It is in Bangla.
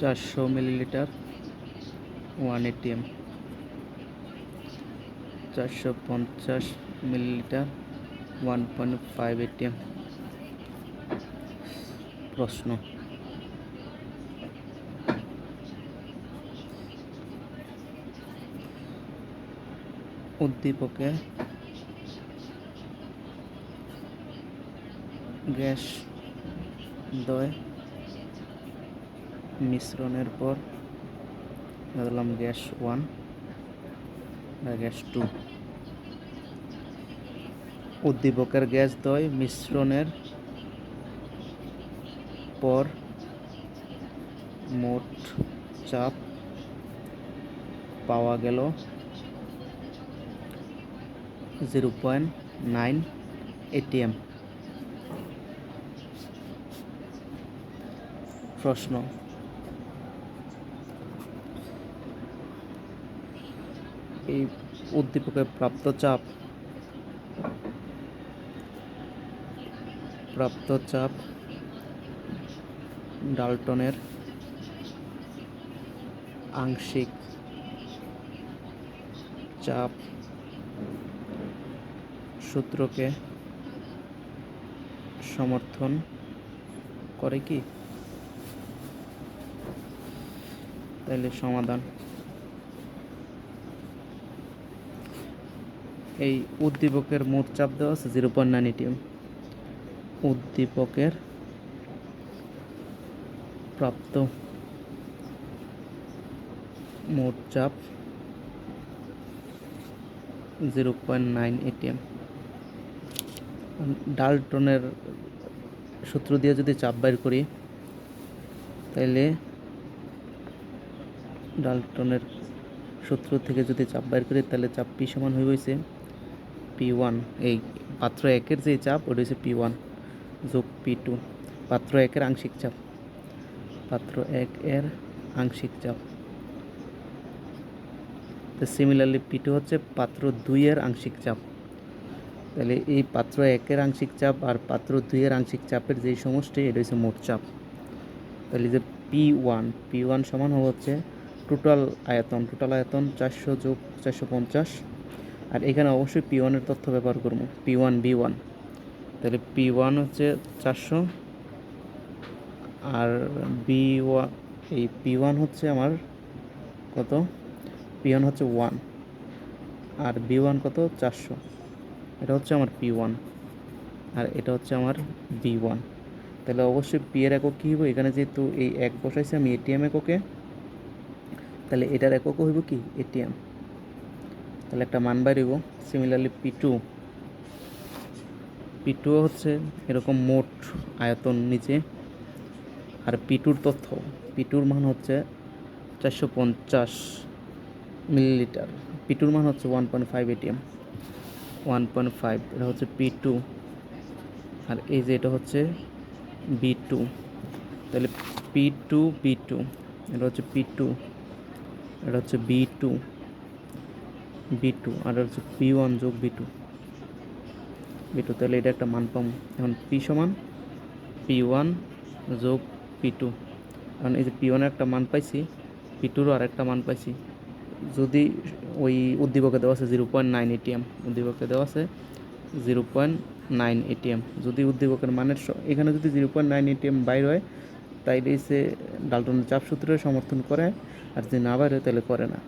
400 মিলিলিটার 1 ATM, 450 মিলিলিটার 1.5 ATM। প্রশ্ন, উদ্দীপকে গ্যাস দ্বয় মিশ্রণের পর ধরলাম গ্যাস 1 বা গ্যাস 2। উদ্দীপকের গ্যাস দ্বয় মিশ্রণের পর মোট চাপ পাওয়া গেল 0.9 ATM। প্রশ্ন, এই উদ্দীপকের প্রাপ্ত চাপ ডাল্টনের আংশিক চাপ সূত্রকে সমর্থন করে কি? তাহলে সমাধান, এই উদ্দীপকের মোট চাপ দেওয়া আছে 0.9 ATM। উদ্দীপকের প্রাপ্ত মোট চাপ 0.9 ATM। ডাল্টনের সূত্র দিয়ে যদি চাপ বের করি, তাহলে ডাল্টনের সূত্র থেকে যদি চাপ বের করি, তাহলে চাপ P সমান হয়ে গেছে P1। এই পাত্র 1-এর যে চাপ ওটা হচ্ছে P1 যোগ P2, পাত্র 1-এর আংশিক চাপ, পাত্র 1-এর আংশিক চাপ। তো সিমিলারলি P2 হচ্ছে পাত্র 2-এর আংশিক চাপ। তাহলে এই পাত্র 1-এর আংশিক চাপ আর পাত্র 2-এর আংশিক চাপের যেই সমষ্টি, এটা হচ্ছে মোট চাপ। তাহলে যে P1 সমান হচ্ছে টোটাল আয়তন 400 যোগ 450। আর এখানে অবশ্যই P1 এর তথ্য ব্যবহার করবো, P1 B1। তাহলে P1 হচ্ছে 400 আর B1, এই P1 হচ্ছে আমার কত, P1 হচ্ছে 1 আর B1 কত 400। এটা হচ্ছে আমার P1 আর এটা হচ্ছে আমার B1। তাহলে অবশ্যই P এর একক কী হইব, এখানে যেহেতু এই এক বসাইছি আমি ATM এককে, তাহলে এটার একক হইব কি ATM। তাহলে একটা মান বাইরিব। সিমিলারলি P2 হচ্ছে এরকম মোট আয়তন নিচে, আর P2-র তথ্য, P2-র মান হচ্ছে 450 মিলিলিটার, P2-র মান হচ্ছে 1.5 ATM, 1.5। এটা হচ্ছে P2 আর এই যে এটা হচ্ছে B2। তাহলে P2 B2, এটা হচ্ছে P2, এটা হচ্ছে B2 আর এটা হচ্ছে P1 যোগ B2। তাহলে এটা একটা মান পাবো। এখন P সমান P1 যোগ P2। কারণ এই যে P1 একটা মান পাইছি, P2-রও আর একটা মান পাইছি। যদি ওই উদ্দীপকে দেওয়া আছে 0.9 ATM, উদ্দীপকে দেওয়া আছে 0.9 ATM। যদি উদ্দীপকের মানের এখানে যদি 0.9 ATM বাইর হয়, তাইলে সে ডাল্টনের চাপ সূত্রের সমর্থন করে, আর যদি না বাইর হয় তাহলে করে না।